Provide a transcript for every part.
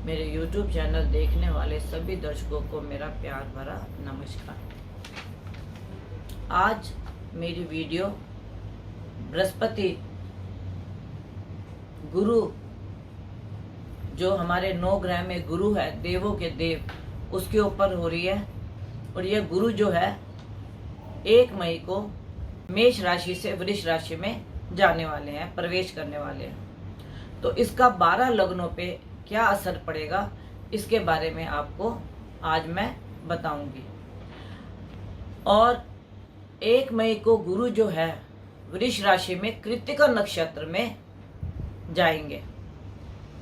मेरे YouTube channel देखने वाले सभी दर्शकों को मेरा प्यार भरा नमस्कार। आज मेरी वीडियो बृहस्पति गुरु, जो हमारे 9 ग्रह में गुरु है, देवों के देव, उसके ऊपर हो रही है। और यह गुरु जो है 1 मई को मेष राशि से वृष राशि में जाने वाले हैं, प्रवेश करने वाले हैं। तो इसका 12 लग्नों पे क्या असर पड़ेगा, इसके बारे में आपको आज मैं बताऊंगी। और 1 मई को गुरु जो है वृष राशि में कृत्तिका नक्षत्र में जाएंगे।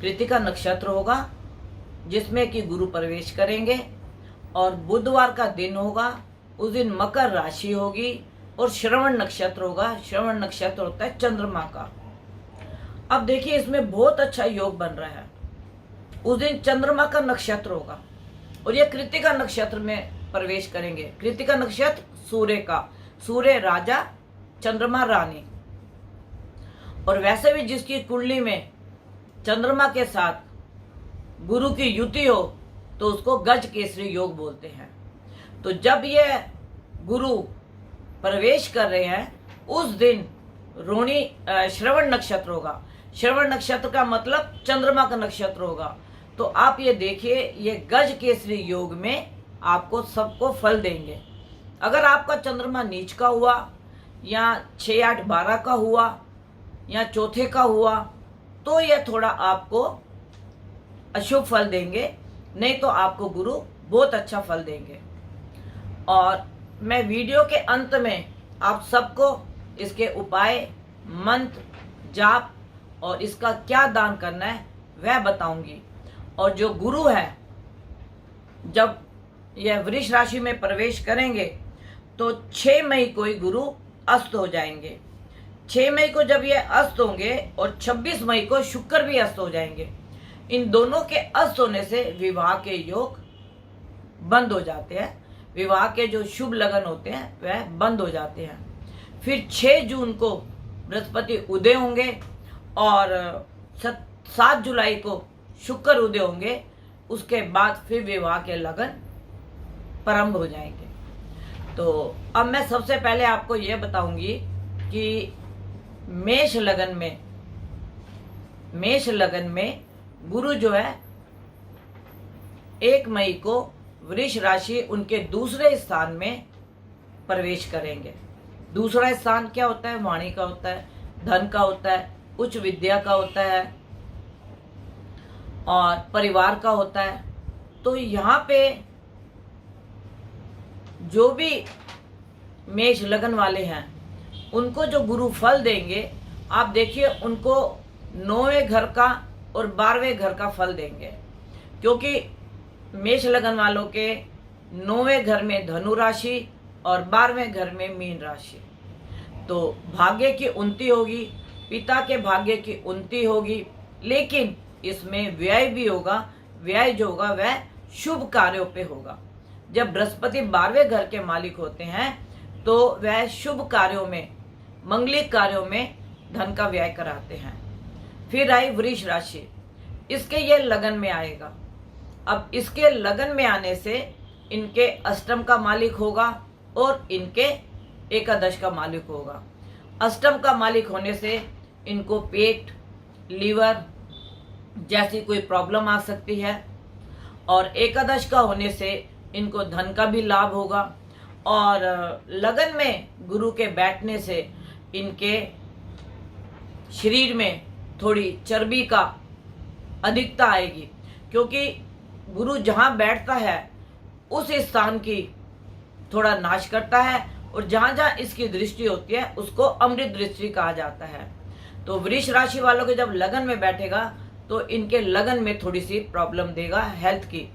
कृत्तिका नक्षत्र होगा जिसमें कि गुरु प्रवेश करेंगे और बुधवार का दिन होगा। उस दिन मकर राशि होगी और श्रवण नक्षत्र होगा। श्रवण नक्षत्र होता है चंद्रमा का। अब देखिए, इसमें बहुत अच्छा योग बन रहा है। उस दिन चंद्रमा का नक्षत्र होगा और ये कृत्तिका नक्षत्र में प्रवेश करेंगे। कृत्तिका नक्षत्र सूर्य का, सूर्य राजा, चंद्रमा रानी। और वैसे भी जिसकी कुंडली में चंद्रमा के साथ गुरु की युति हो तो उसको गज केसरी योग बोलते हैं। तो जब ये गुरु प्रवेश कर रहे हैं उस दिन रोहिणी श्रवण नक्षत्र होगा। श्रवण नक्षत्र का मतलब चंद्रमा का नक्षत्र होगा। तो आप ये देखिए, ये गज केसरी योग में आपको सबको फल देंगे। अगर आपका चंद्रमा नीच का हुआ या 6, 8, 12 का हुआ या चौथे का हुआ तो ये थोड़ा आपको अशुभ फल देंगे, नहीं तो आपको गुरु बहुत अच्छा फल देंगे। और मैं वीडियो के अंत में आप सबको इसके उपाय, मंत्र, जाप और इसका क्या दान करना है वह बताऊंगी। और जो गुरु है, जब यह वृष राशि में प्रवेश करेंगे तो 6 मई को ही गुरु अस्त हो जाएंगे। 6 मई को जब ये अस्त होंगे और 26 मई को शुक्र भी अस्त हो जाएंगे। इन दोनों के अस्त होने से विवाह के योग बंद हो जाते हैं। विवाह के जो शुभ लगन होते हैं वह बंद हो जाते हैं। फिर 6 जून को बृहस्पति उदय होंगे और 7 जुलाई को शुक्र उदय होंगे। उसके बाद फिर विवाह के लगन प्रारंभ हो जाएंगे। तो अब मैं सबसे पहले आपको यह बताऊंगी कि मेष लगन में गुरु जो है 1 मई को वृष राशि उनके दूसरे स्थान में प्रवेश करेंगे। दूसरा स्थान क्या होता है? वाणी का होता है, धन का होता है, उच्च विद्या का होता है और परिवार का होता है। तो यहाँ पे जो भी मेष लगन वाले हैं उनको जो गुरु फल देंगे, आप देखिए उनको 9वें घर का और 12वें घर का फल देंगे। क्योंकि मेष लगन वालों के 9वें घर में धनु राशि और 12वें घर में मीन राशि। तो भाग्य की उन्नति होगी, पिता के भाग्य की उन्नति होगी, लेकिन इसमें व्यय भी होगा। व्यय जो होगा वह शुभ कार्यों पे होगा। जब बृहस्पति 12वें घर के मालिक होते हैं तो वह शुभ कार्यों में, मंगलिक कार्यों में धन का व्यय कराते हैं। फिर आई वृष राशि, इसके ये लगन में आएगा। अब इसके लगन में आने से इनके अष्टम का मालिक होगा और इनके एकादश का मालिक होगा। अष्टम का मालिक होने से इनको पेट, लीवर जैसी कोई प्रॉब्लम आ सकती है और एकादश का होने से इनको धन का भी लाभ होगा। और लगन में गुरु के बैठने से इनके शरीर में थोड़ी चर्बी का अधिकता आएगी। क्योंकि गुरु जहाँ बैठता है उस स्थान की थोड़ा नाश करता है और जहाँ जहाँ इसकी दृष्टि होती है उसको अमृत दृष्टि कहा जाता है। तो वृष राशि वालों के जब लगन में बैठेगा तो इनके लगन में थोड़ी सी प्रॉब्लम देगा हेल्थ की।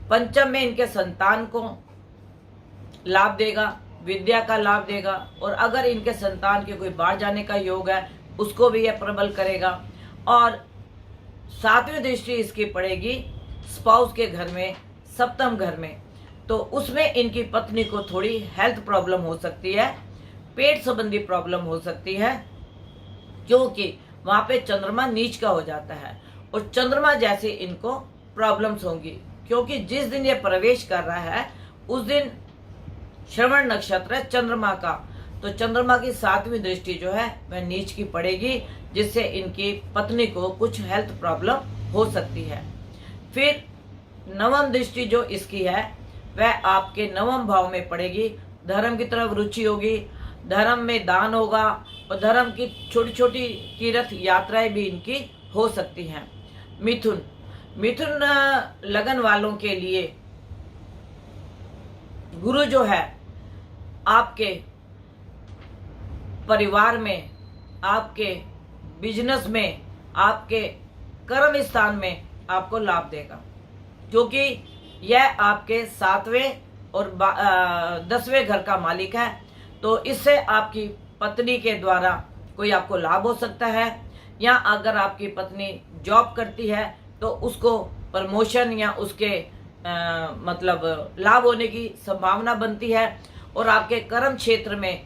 पंचम में इनके संतान को लाभ देगा, विद्या का लाभ देगा। और अगर इनके संतान के कोई बाहर जाने का योग है उसको भी यह प्रबल करेगा। और 7वीं दृष्टि इसकी पड़ेगी स्पाउस के घर में, सप्तम घर में। तो उसमें इनकी पत्नी को थोड़ी हेल्थ प्रॉब्लम हो सकती है, पेट संबंधी प्रॉब्लम हो सकती है, क्योंकि वहां पे चंद्रमा नीच का हो जाता है और चंद्रमा जैसे इनको प्रॉब्लम्स होंगी, क्योंकि जिस दिन ये प्रवेश कर रहा है उस दिन श्रवण नक्षत्र है चंद्रमा का, तो चंद्रमा की 7वीं दृष्टि जो है वह नीच की पड़ेगी, जिससे इनकी पत्नी को कुछ हेल्थ प्रॉब्लम हो सकती है। फिर 9वीं दृष्टि जो इसकी है वह आपके 9वें भाव में पड़ेगी। धर्म की तरफ रुचि होगी, धर्म में दान होगा और धर्म की छोटी छोटी तीर्थ यात्राएं भी इनकी हो सकती हैं। मिथुन लगन वालों के लिए गुरु जो है आपके परिवार में, आपके बिजनेस में, आपके कर्म स्थान में आपको लाभ देगा, क्योंकि यह आपके 7वें और 10वें घर का मालिक है। तो इससे आपकी पत्नी के द्वारा कोई आपको लाभ हो सकता है, या अगर आपकी पत्नी जॉब करती है तो उसको प्रमोशन या उसके मतलब लाभ होने की संभावना बनती है। और आपके कर्म क्षेत्र में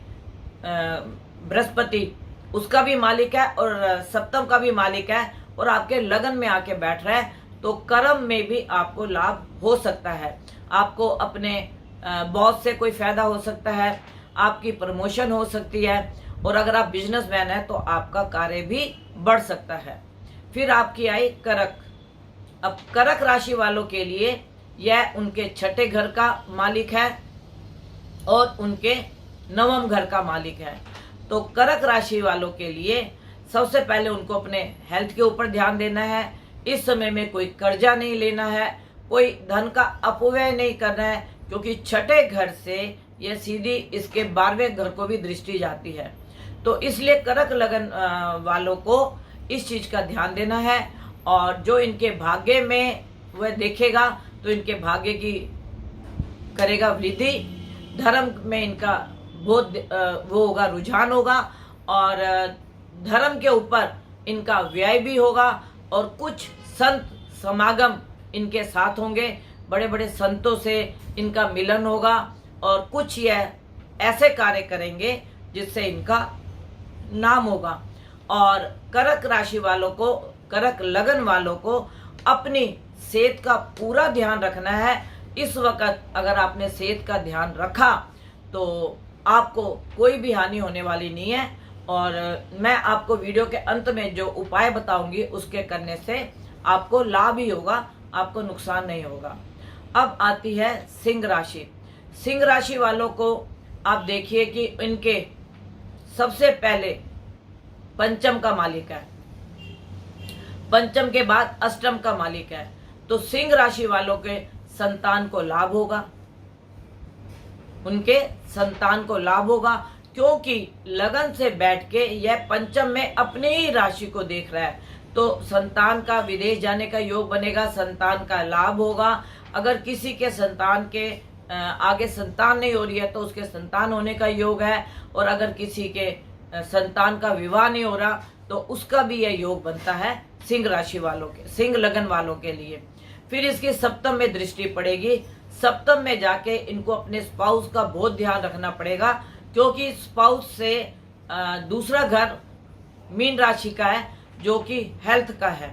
बृहस्पति उसका भी मालिक है और सप्तम का भी मालिक है, और आपके लगन में आके बैठ रहा है, तो कर्म में भी आपको लाभ हो सकता है। आपको अपने बॉस से कोई फायदा हो सकता है, आपकी प्रमोशन हो सकती है, और अगर आप बिजनेसमैन हैं तो आपका कार्य भी बढ़ सकता है। फिर आपकी आई करक। अब करक राशि वालों के लिए यह उनके 6ठे घर का मालिक है और उनके 9वें घर का मालिक है। तो करक राशि वालों के लिए सबसे पहले उनको अपने हेल्थ के ऊपर ध्यान देना है। इस समय में कोई कर्जा नहीं लेना है, कोई धन का अपव्यय नहीं करना है, क्योंकि 6ठे घर से यह सीधी इसके 12वें घर को भी दृष्टि जाती है। तो इसलिए करक लगन वालों को इस चीज का ध्यान देना है, और जो इनके भाग्य में वह देखेगा तो इनके भाग्य की करेगा वृद्धि। धर्म में इनका बहुत वो होगा, रुझान होगा, और धर्म के ऊपर इनका व्यय भी होगा, और कुछ संत समागम इनके साथ होंगे, बड़े बड़े संतों से इनका मिलन होगा, और कुछ यह ऐसे कार्य करेंगे जिससे इनका नाम होगा। और करक राशि वालों को, करक लगन वालों को अपनी सेहत का पूरा ध्यान रखना है। इस वक्त अगर आपने सेहत का ध्यान रखा तो आपको कोई भी हानि होने वाली नहीं है, और मैं आपको वीडियो के अंत में जो उपाय बताऊंगी उसके करने से आपको लाभ ही होगा, आपको नुकसान नहीं होगा। अब आती है सिंह राशि। सिंह राशि वालों को आप देखिए कि इनके सबसे पहले पंचम का मालिक है, पंचम के बाद अष्टम का मालिक है। तो सिंह राशि वालों के संतान को लाभ होगा, उनके संतान को लाभ होगा, क्योंकि लगन से बैठ के यह पंचम में अपने ही राशि को देख रहा है। तो संतान का विदेश जाने का योग बनेगा, संतान का लाभ होगा। अगर किसी के संतान के आगे संतान नहीं हो रही है तो उसके संतान होने का योग है, और अगर किसी के संतान का विवाह नहीं हो रहा तो उसका भी यह योग बनता है सिंह राशि वालों के, सिंह लगन वालों के लिए। फिर इसकी सप्तम में दृष्टि पड़ेगी। सप्तम में जाके इनको अपने स्पाउस का बहुत ध्यान रखना पड़ेगा, क्योंकि स्पाउस से दूसरा घर मीन राशि का है जो कि हेल्थ का है।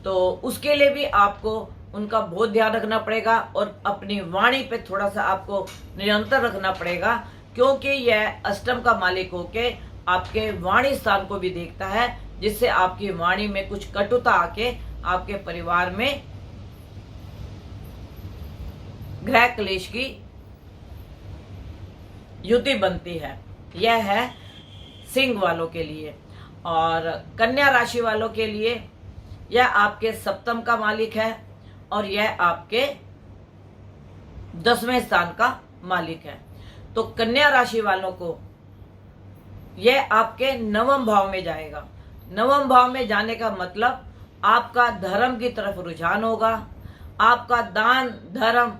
तो उसके लिए भी आपको उनका बहुत ध्यान रखना पड़ेगा, और अपनी वाणी पे थोड़ा सा आपको निरंतर रखना पड़ेगा, क्योंकि यह अष्टम का मालिक होके आपके वाणी स्थान को भी देखता है, जिससे आपकी वाणी में कुछ कटुता आके आपके परिवार में ग्रह क्लेश की युति बनती है। यह है सिंह वालों के लिए। और कन्या राशि वालों के लिए यह आपके सप्तम का मालिक है, और यह आपके 10वें स्थान का मालिक है। तो कन्या राशि वालों को यह आपके 9वें भाव में जाएगा। 9वें भाव में जाने का मतलब आपका धर्म की तरफ रुझान होगा, आपका दान धर्म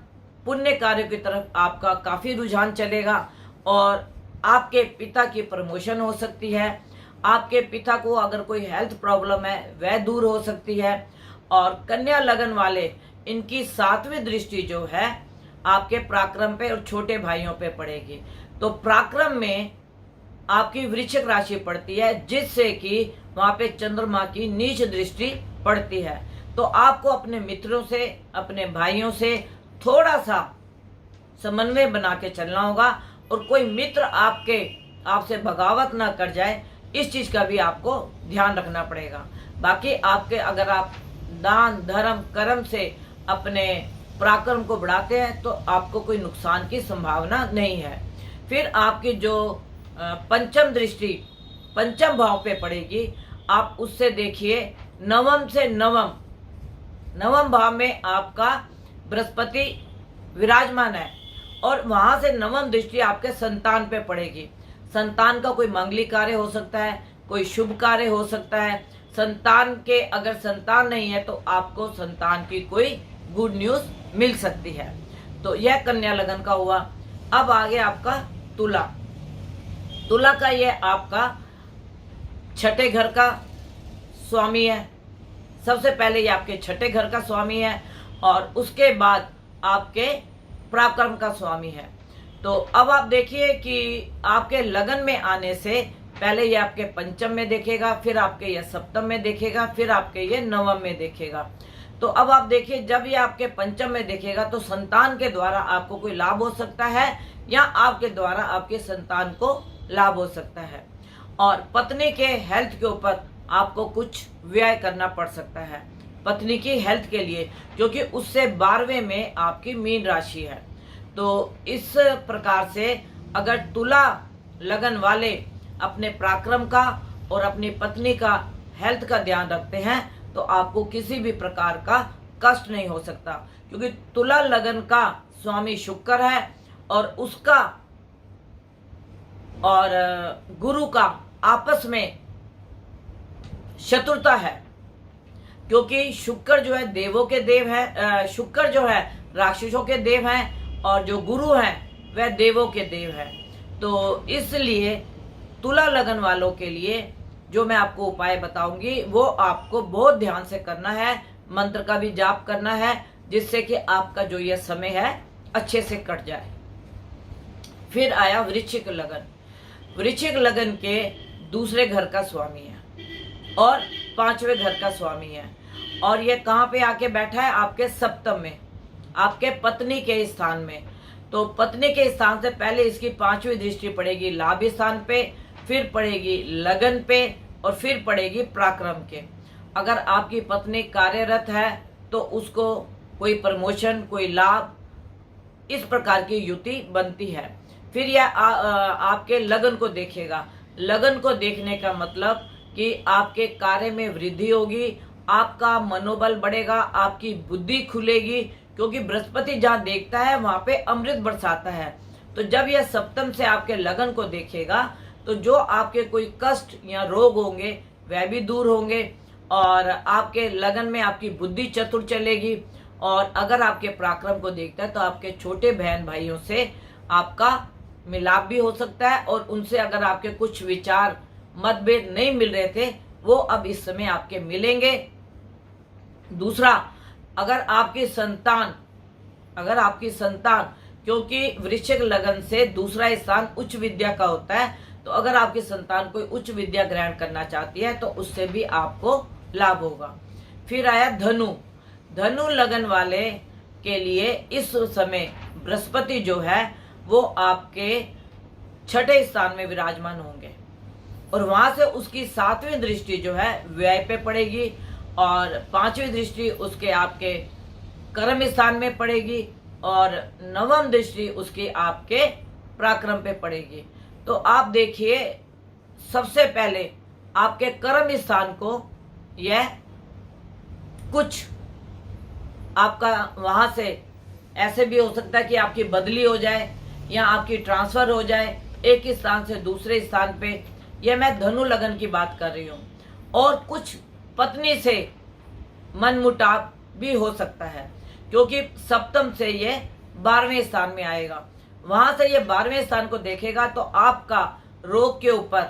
पुण्य कार्यों की तरफ आपका काफी रुझान चलेगा, और आपके पिता की प्रमोशन हो सकती है। आपके पिता को अगर कोई हेल्थ प्रॉब्लम है वह दूर हो सकती है। और कन्या लगन वाले, इनकी 7वीं दृष्टि जो है आपके पराक्रम पे और छोटे भाइयों पे पड़ेगी। तो पराक्रम में आपकी वृश्चिक राशि पड़ती है, जिससे कि वहां पे चंद्रमा की नीच दृष्टि पड़ती है। तो आपको अपने मित्रों से, अपने भाइयों से थोड़ा सा समन्वय बना के चलना होगा, और कोई मित्र आपसे बगावत ना कर जाए, इस चीज का भी आपको ध्यान रखना पड़ेगा। बाकी अगर आप दान धर्म कर्म से अपने पराक्रम को बढ़ाते हैं तो आपको कोई नुकसान की संभावना नहीं है। फिर आपकी जो पंचम दृष्टि पंचम भाव पे पड़ेगी, आप उससे देखिए नवम से नवम भाव में आपका बृहस्पति विराजमान है, और वहां से नवम दृष्टि आपके संतान पे पड़ेगी। संतान का कोई मांगलिक कार्य हो सकता है, कोई शुभ कार्य हो सकता है। अगर संतान नहीं है तो आपको संतान की कोई गुड न्यूज मिल सकती है। तो यह कन्या लगन का हुआ। अब आगे आपका तुला का ये आपका छठे घर का स्वामी है। सबसे पहले ये आपके छठे घर का स्वामी है, और उसके बाद आपके पराक्रम का स्वामी है। तो अब आप देखिए कि आपके लगन में आने से पहले ये आपके पंचम में देखेगा, फिर आपके ये सप्तम में देखेगा, फिर आपके ये नवम में देखेगा। तो अब आप देखिए, जब ये आपके पंचम में देखेगा तो संतान के द्वारा आपको कोई लाभ हो सकता है, या आपके द्वारा आपके संतान को लाभ हो सकता है। और पत्नी के हेल्थ के ऊपर आपको कुछ व्यय करना पड़ सकता है, पत्नी की हेल्थ के लिए, क्योंकि उससे 12वें में आपकी मीन राशि है। तो इस प्रकार से अगर तुला लगन वाले अपने पराक्रम का और अपनी पत्नी का हेल्थ का ध्यान रखते हैं तो आपको किसी भी प्रकार का कष्ट नहीं हो सकता, क्योंकि तुला लगन का स्वामी शुक्र है, और उसका और गुरु का आपस में शत्रुता है, क्योंकि शुक्र जो है देवों के देव है, शुक्र जो है राक्षसों के देव हैं, और जो गुरु हैं वह देवों के देव हैं। तो इसलिए तुला लगन वालों के लिए जो मैं आपको उपाय बताऊंगी वो आपको बहुत ध्यान से करना है, मंत्र का भी जाप करना है, जिससे कि आपका जो यह समय है अच्छे से कट जाए। फिर आया वृश्चिक लगन। वृश्चिक लगन के दूसरे घर का स्वामी है और 5वें घर का स्वामी है, और ये कहाँ पे आके बैठा है? आपके सप्तम में, आपके पत्नी के स्थान में। तो पत्नी के स्थान से पहले इसकी 5वीं दृष्टि पड़ेगी लाभ स्थान पे, फिर पड़ेगी लगन पे, और फिर पड़ेगी पराक्रम के। अगर आपकी पत्नी कार्यरत है तो उसको कोई प्रमोशन, कोई लाभ, इस प्रकार की युति बनती है। फिर यह आपके लगन को देखेगा। लगन को देखने का मतलब कि आपके कार्य में वृद्धि होगी, आपका मनोबल बढ़ेगा, आपकी बुद्धि खुलेगी, क्योंकि बृहस्पति जहाँ देखता है वहां पे अमृत बरसाता है। तो जब यह सप्तम से आपके लगन को देखेगा तो जो आपके कोई कष्ट या रोग होंगे वह भी दूर होंगे, और आपके लगन में आपकी बुद्धि चतुर चलेगी। और अगर आपके पराक्रम को देखता है तो आपके छोटे बहन भाइयों से आपका मिलाप भी हो सकता है, और उनसे अगर आपके कुछ विचार मतभेद नहीं मिल रहे थे वो अब इस समय आपके मिलेंगे। दूसरा, अगर आपकी संतान, क्योंकि वृश्चिक लगन से दूसरा स्थान उच्च विद्या का होता है, तो अगर आपकी संतान कोई उच्च विद्या ग्रहण करना चाहती है तो उससे भी आपको लाभ होगा। फिर आया धनु लगन वाले के लिए इस समय बृहस्पति जो है वो आपके छठे स्थान में विराजमान होंगे, और वहां से उसकी 7वीं दृष्टि जो है व्यय पे पड़ेगी, और 5वीं दृष्टि उसके आपके कर्म स्थान में पड़ेगी, और 9वीं दृष्टि उसकी आपके पराक्रम पे पड़ेगी। तो आप देखिए, सबसे पहले आपके कर्म स्थान को यह कुछ आपका वहां से ऐसे भी हो सकता है कि आपकी बदली हो जाए या आपकी ट्रांसफर हो जाए एक स्थान से दूसरे स्थान पे। यह मैं धनु लगन की बात कर रही हूँ। और कुछ पत्नी से मनमुटाव भी हो सकता है, क्योंकि सप्तम से ये 12वें स्थान में आएगा। वहां से ये 12वें स्थान को देखेगा तो आपका रोग के ऊपर,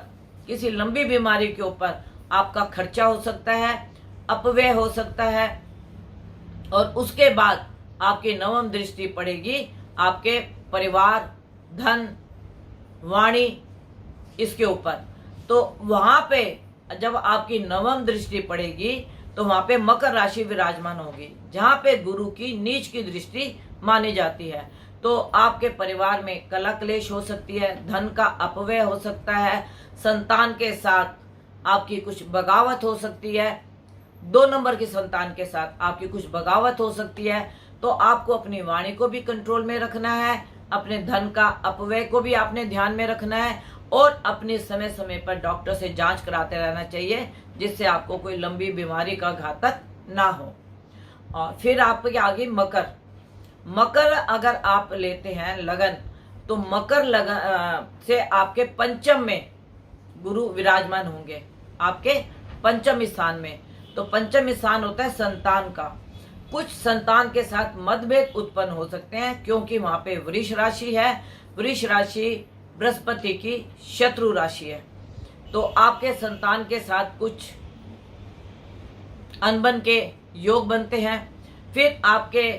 किसी लंबी बीमारी के ऊपर आपका खर्चा हो सकता है, अपव्यय हो सकता है, और उसके बाद आपकी 9वीं दृष्टि पड़ेगी आपके परिवार, धन, वाणी, इसके ऊपर। तो वहां पे जब आपकी 9वीं दृष्टि पड़ेगी तो वहां पे मकर राशि विराजमान होगी, जहां पे गुरु की नीच की दृष्टि मानी जाती है। तो आपके परिवार में कलह क्लेश हो सकती है, धन का अपव्यय हो सकता है, संतान के साथ आपकी कुछ बगावत हो सकती है, 2 नंबर की संतान के साथ आपकी कुछ बगावत हो सकती है। तो आपको अपनी वाणी को भी कंट्रोल में रखना है, अपने धन का अपव्यय को भी आपने ध्यान में रखना है, और अपने समय समय पर डॉक्टर से जांच कराते रहना चाहिए, जिससे आपको कोई लंबी बीमारी का घातक ना हो। और फिर आपके आगे मकर। मकर अगर आप लेते हैं लगन, तो मकर लगन से आपके पंचम में गुरु विराजमान होंगे, आपके पंचम स्थान में। तो पंचम स्थान होता है संतान का। कुछ संतान के साथ मतभेद उत्पन्न हो सकते हैं, क्योंकि वहां पे वृष राशि है। वृष राशि बृहस्पति की शत्रु राशि है। तो आपके संतान के साथ कुछ अनबन के योग बनते हैं। फिर आपके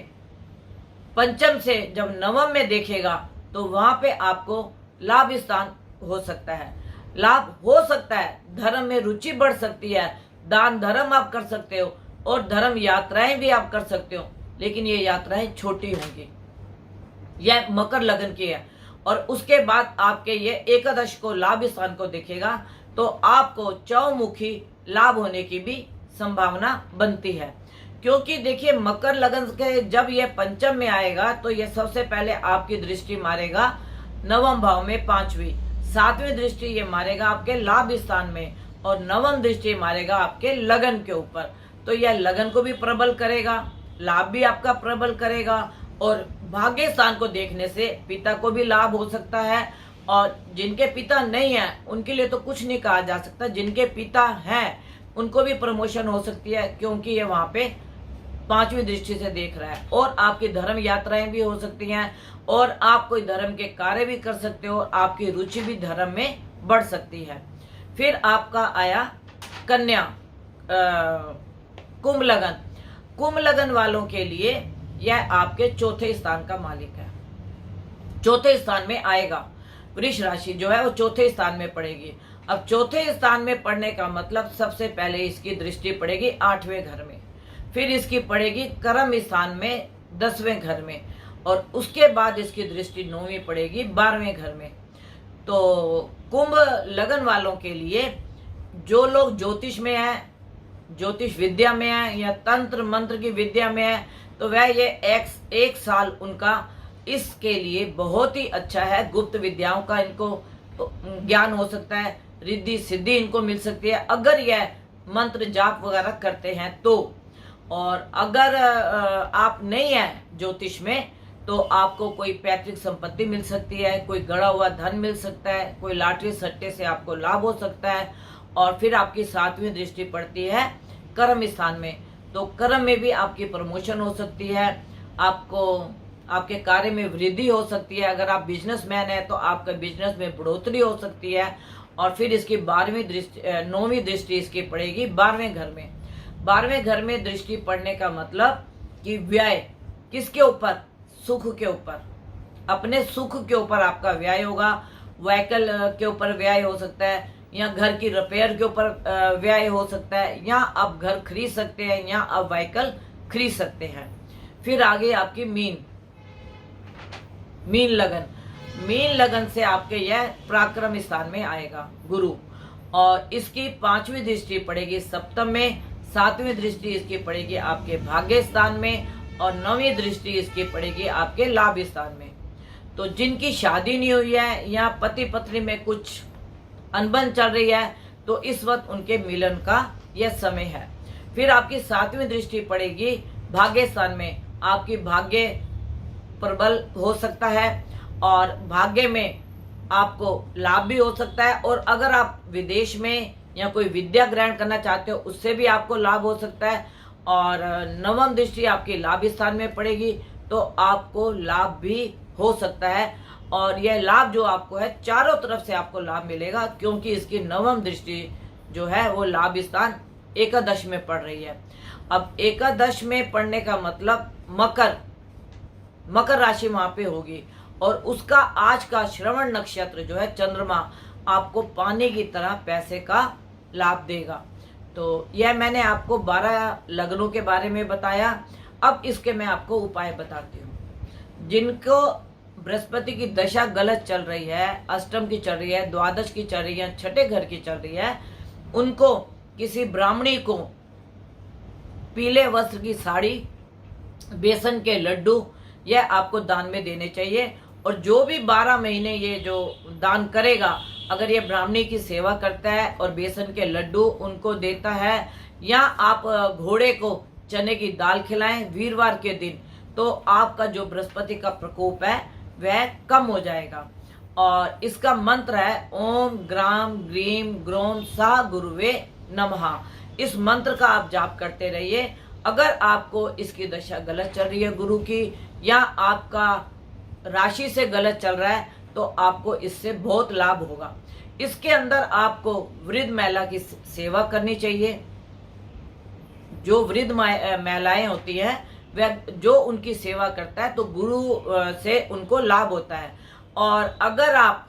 पंचम से जब नवम में देखेगा, तो वहां पे आपको लाभ स्थान हो सकता है। लाभ हो सकता है, धर्म में रुचि बढ़ सकती है, दान धर्म आप कर सकते हो, और धर्म यात्राएं भी आप कर सकते हो, लेकिन ये यात्राएं छोटी होंगी। यह मकर लगन की है। और उसके बाद आपके ये एकादश को लाभ स्थान को देखेगा, तो आपको चौमुखी लाभ होने की भी संभावना बनती है। क्योंकि देखिए, मकर लगन के जब ये पंचम में आएगा, तो ये सबसे पहले आपकी दृष्टि मारेगा नवम भाव में 5वीं, 7वीं दृष्टि ये मारेगा आपके लाभ स्थान में, और नवम दृष्टि मारेगा आपके लगन के ऊपर। तो यह लगन को भी प्रबल करेगा, लाभ भी आपका प्रबल करेगा, और भाग्य स्थान को देखने से पिता को भी लाभ हो सकता है। और जिनके पिता नहीं है उनके लिए तो कुछ नहीं कहा जा सकता, जिनके पिता हैं उनको भी प्रमोशन हो सकती है, क्योंकि ये वहां पे 5वीं दृष्टि से देख रहा है। और आपकी धर्म यात्राएं भी हो सकती हैं, और आप कोई धर्म के कार्य भी कर सकते हो, आपकी रुचि भी धर्म में बढ़ सकती है। फिर आपका आया कन्या कुंभ लगन। कुंभ लगन वालों के लिए यह आपके चौथे स्थान का मालिक है। चौथे स्थान में आएगा, वृष राशि जो है वो चौथे स्थान में पड़ेगी। अब चौथे स्थान में पड़ने का मतलब, सबसे पहले इसकी दृष्टि पड़ेगी 8वें घर में, फिर इसकी पड़ेगी कर्म स्थान में 10वें घर में, और उसके बाद इसकी दृष्टि 9वीं पड़ेगी 12वें घर में। तो कुंभ लगन वालों के लिए, जो लोग ज्योतिष में हैं, ज्योतिष विद्या में है, या तंत्र मंत्र की विद्या में है, तो वह ये एक साल उनका इसके लिए बहुत ही अच्छा है। गुप्त विद्याओं का इनको ज्ञान हो सकता है, रिद्धि सिद्धि इनको मिल सकती है, अगर यह मंत्र जाप वगैरह करते हैं तो। और अगर आप नहीं है ज्योतिष में, तो आपको कोई पैतृक संपत्ति मिल सकती है, कोई गड़ा हुआ धन मिल सकता है, कोई लॉटरी सट्टे से आपको लाभ हो सकता है। और फिर आपकी 7वीं दृष्टि पड़ती है कर्म स्थान में, तो कर्म में भी आपकी प्रमोशन हो सकती है, आपको आपके कार्य में वृद्धि हो सकती है। अगर आप बिजनेसमैन है तो आपका बिजनेस में बढ़ोतरी हो सकती है। और फिर इसकी 9वीं दृष्टि इसकी पड़ेगी 12वें घर में। 12वें घर में दृष्टि पड़ने का मतलब कि व्यय किसके ऊपर, सुख के ऊपर, अपने सुख के ऊपर आपका व्यय होगा। व्हीकल के ऊपर व्यय हो सकता है, या घर की रिपेयर के ऊपर व्यय हो सकता है, या आप घर खरीद सकते हैं, या आप व्हीकल खरीद सकते हैं। फिर आगे आपकी मीन लगन। मीन लगन से आपके यह पराक्रम स्थान में आएगा गुरु, और इसकी 5वीं दृष्टि पड़ेगी सप्तम में, 7वीं दृष्टि इसकी पड़ेगी आपके भाग्य स्थान में, और 9वीं दृष्टि इसकी पड़ेगी आपके लाभ स्थान में। तो जिनकी शादी नहीं हुई है, या पति पत्नी में कुछ अनबन चल रही है, तो इस वक्त उनके मिलन का यह समय है। फिर आपकी 7वीं दृष्टि पड़ेगी भाग्य स्थान में, आपकी भाग्य प्रबल हो सकता है, और भाग्य में आपको लाभ भी हो सकता है। और अगर आप विदेश में या कोई विद्या ग्रहण करना चाहते हो, उससे भी आपको लाभ हो सकता है। और 9वीं दृष्टि आपकी लाभ स्थान में पड़ेगी, तो आपको लाभ भी हो सकता है। और यह लाभ जो आपको है, चारों तरफ से आपको लाभ मिलेगा, क्योंकि इसकी 9वीं दृष्टि जो है वो लाभ स्थान एकादश में पड़ रही है। अब एकादश में पड़ने का मतलब मकर राशि वहां पे होगी, और उसका आज का श्रवण नक्षत्र जो है चंद्रमा आपको पानी की तरह पैसे का लाभ देगा। तो यह मैंने आपको 12 लग्नों के बारे में बताया। अब इसके मैं आपको उपाय बताती हूँ। जिनको बृहस्पति की दशा गलत चल रही है, अष्टम की चल रही है, द्वादश की चल रही है, छठे घर की चल रही है, उनको किसी ब्राह्मणी को पीले वस्त्र की साड़ी, बेसन के लड्डू यह आपको दान में देने चाहिए। और जो भी 12 महीने ये जो दान करेगा, अगर ये ब्राह्मणी की सेवा करता है और बेसन के लड्डू उनको देता है, या आप घोड़े को चने की दाल खिलाएं वीरवार के दिन, तो आपका जो बृहस्पति का प्रकोप है वह कम हो जाएगा। और इसका मंत्र है ओम ग्राम ग्रीम ग्रोम सा गुरुवे नमः। इस मंत्र का आप जाप करते रहिए। अगर आपको इसकी दशा गलत चल रही है गुरु की, या आपका राशि से गलत चल रहा है, तो आपको इससे बहुत लाभ होगा। इसके अंदर आपको वृद्ध महिला की सेवा करनी चाहिए। जो वृद्ध महिलाएं होती हैं, वह जो उनकी सेवा करता है तो गुरु से उनको लाभ होता है। और अगर आप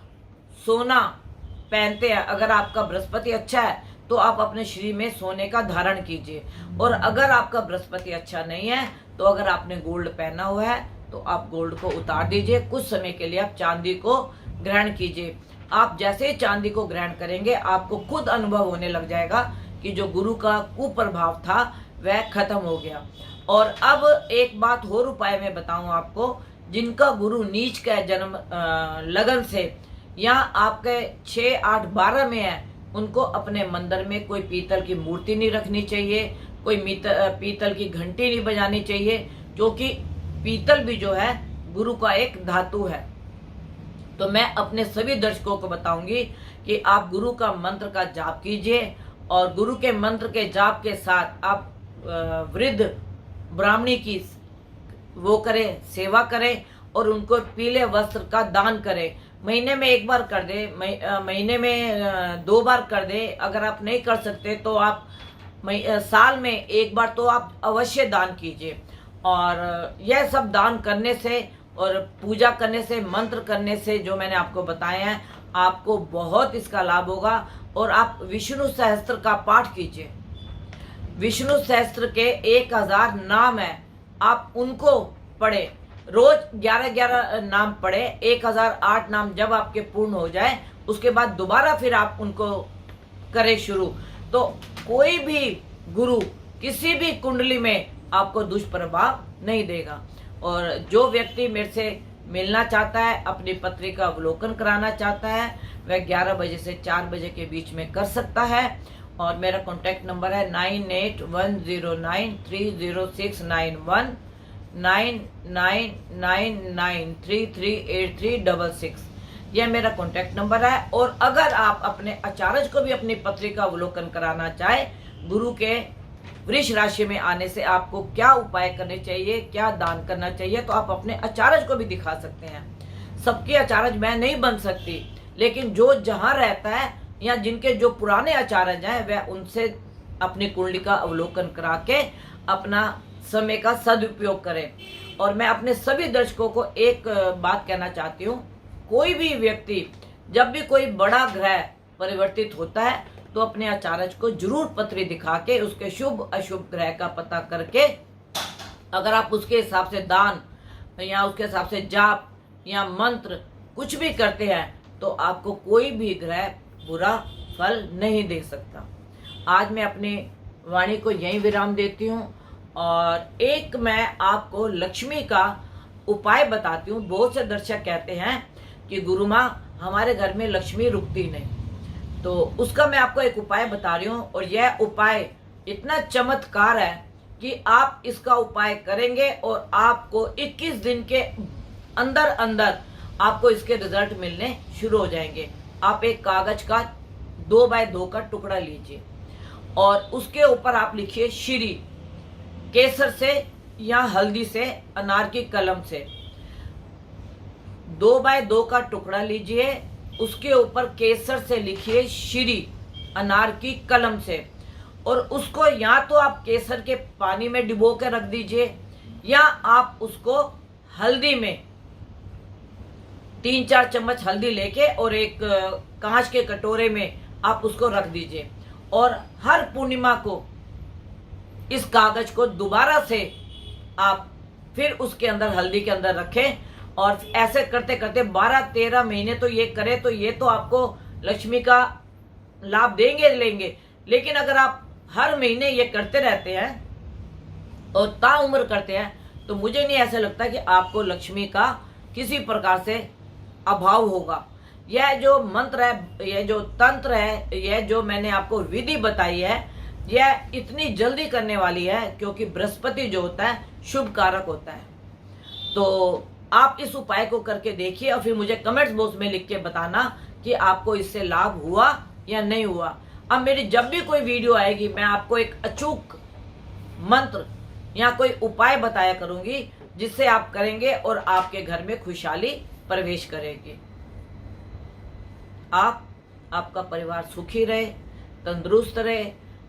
सोना पहनते हैं, अगर आपका बृहस्पति अच्छा है, तो आप अपने शरीर में सोने का धारण कीजिए। और अगर आपका बृहस्पति अच्छा नहीं है, तो अगर आपने गोल्ड पहना हुआ है तो आप गोल्ड को उतार दीजिए। कुछ समय के लिए आप चांदी को ग्रहण कीजिए। आप जैसे ही चांदी को ग्रहण करेंगे, आपको खुद अनुभव होने लग जाएगा कि जो गुरु का कुप्रभाव था वह खत्म हो गया। और अब एक बात और उपाय मैं बताऊं आपको। जिनका गुरु नीच का जन्म लगन से या आपके 6, 8, 12 में है, उनको अपने मंदिर में कोई पीतल की मूर्ति नहीं रखनी चाहिए, कोई पीतल की घंटी नहीं बजानी चाहिए, क्योंकि पीतल भी जो है गुरु का एक धातु है। तो मैं अपने सभी दर्शकों को बताऊंगी कि आप गुरु का मंत्र का जाप कीजिए, और गुरु के मंत्र के जाप के साथ आप वृद्ध ब्राह्मणी की वो करें, सेवा करें, और उनको पीले वस्त्र का दान करें। महीने में 1 बार कर दे, महीने में 2 बार कर दे। अगर आप नहीं कर सकते तो आप साल में 1 बार तो आप अवश्य दान कीजिए। और यह सब दान करने से और पूजा करने से, मंत्र करने से, जो मैंने आपको बताए हैं, आपको बहुत इसका लाभ होगा। और आप विष्णु सहस्त्र का पाठ कीजिए। विष्णु सहस्त्र के 1000 नाम है, आप उनको पढ़े। रोज 11-11 नाम पढ़े। 1008 नाम जब आपके पूर्ण हो जाए, उसके बाद दोबारा फिर आप उनको करें शुरू। तो कोई भी गुरु किसी भी कुंडली में आपको दुष्प्रभाव नहीं देगा। और जो व्यक्ति मेरे से मिलना चाहता है, अपनी पत्री का अवलोकन कराना चाहता है, वह 11 बजे से 4 बजे के बीच में कर सकता है। और मेरा कॉन्टैक्ट नंबर है 9810930691, 9999338366। यह मेरा कॉन्टैक्ट नंबर है। और अगर आप अपने आचार्य को भी अपनी पत्री का अवलोकन कराना चाहे, गुरु के वृष राशि में आने से आपको क्या उपाय करने चाहिए, क्या दान करना चाहिए, तो आप अपने आचार्य को भी दिखा सकते हैं। सबके आचार्य मैं नहीं बन सकती, लेकिन जो जहां रहता है या जिनके जो पुराने आचार्य हैं, वह उनसे अपनी कुंडली का अवलोकन करा के अपना समय का सदुपयोग करें। और मैं अपने सभी दर्शकों को एक बात कहना चाहती हूँ। कोई भी व्यक्ति जब भी कोई बड़ा ग्रह परिवर्तित होता है, तो अपने आचार्य को जरूर पत्री दिखा के उसके शुभ अशुभ ग्रह का पता करके, अगर आप उसके हिसाब से दान या उसके हिसाब से जाप या मंत्र कुछ भी करते हैं, तो आपको कोई भी ग्रह बुरा फल नहीं दे सकता। आज मैं अपनी वाणी को यहीं विराम देती हूँ। और एक मैं आपको लक्ष्मी का उपाय बताती हूँ। बहुत से दर्शक कहते हैं कि गुरु माँ, हमारे घर में लक्ष्मी रुकती नहीं, तो उसका मैं आपको एक उपाय बता रही हूँ। और यह उपाय इतना चमत्कार है कि आप इसका उपाय करेंगे और आपको 21 दिन के अंदर अंदर आपको इसके रिजल्ट मिलने शुरू हो जाएंगे। आप एक कागज का 2x2 का टुकड़ा लीजिए और उसके ऊपर आप लिखिए श्री, केसर से या हल्दी से, अनार की कलम से। 2x2 का टुकड़ा लीजिए, उसके ऊपर केसर से लिखिए श्री, अनार की कलम से। और उसको या तो आप केसर के पानी में डिबो के रख दीजिए, या आप उसको हल्दी में 3-4 चम्मच हल्दी लेके और एक कांच के कटोरे में आप उसको रख दीजिए। और हर पूर्णिमा को इस कागज को दोबारा से आप फिर उसके अंदर हल्दी के अंदर रखें और ऐसे करते करते 12-13 महीने तो ये करें तो ये तो आपको लक्ष्मी का लाभ देंगे लेंगे। लेकिन अगर आप हर महीने ये करते रहते हैं और ताउम्र करते हैं तो मुझे नहीं ऐसा लगता कि आपको लक्ष्मी का किसी प्रकार से अभाव होगा। यह जो मंत्र है, यह जो तंत्र है, यह जो मैंने आपको विधि बताई है, यह इतनी जल्दी करने वाली है क्योंकि बृहस्पति जो होता है शुभ कारक होता है। तो आप इस उपाय को करके देखिए और फिर मुझे कमेंट्स बॉक्स में लिख के बताना कि आपको इससे लाभ हुआ या नहीं हुआ। अब मेरी जब भी कोई वीडियो आएगी मैं आपको एक अचूक मंत्र या कोई उपाय बताया करूंगी जिससे आप करेंगे और आपके घर में खुशहाली प्रवेश करेगी। आपका परिवार सुखी रहे, तंदुरुस्त रहे,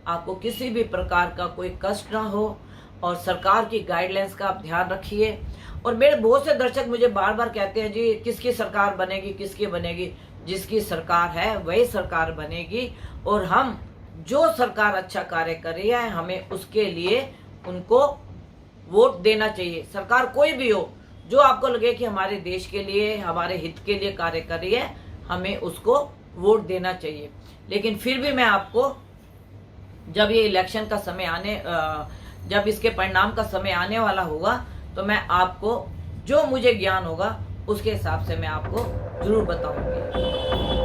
आपको किसी भी प्रकार का कोई कष्ट ना हो और सरकार की गाइडलाइंस का आप ध्यान रखिए। और मेरे बहुत से दर्शक मुझे बार बार कहते हैं जी किसकी सरकार बनेगी, किसकी बनेगी। जिसकी सरकार है वही सरकार बनेगी और हम जो सरकार अच्छा कार्य कर रही है हमें उसके लिए उनको वोट देना चाहिए। सरकार कोई भी हो जो आपको लगे कि हमारे देश के लिए, हमारे हित के लिए कार्य कर रही है, हमें उसको वोट देना चाहिए। लेकिन फिर भी मैं आपको जब ये इलेक्शन का समय जब इसके परिणाम का समय आने वाला होगा तो मैं आपको जो मुझे ज्ञान होगा उसके हिसाब से मैं आपको जरूर बताऊंगी।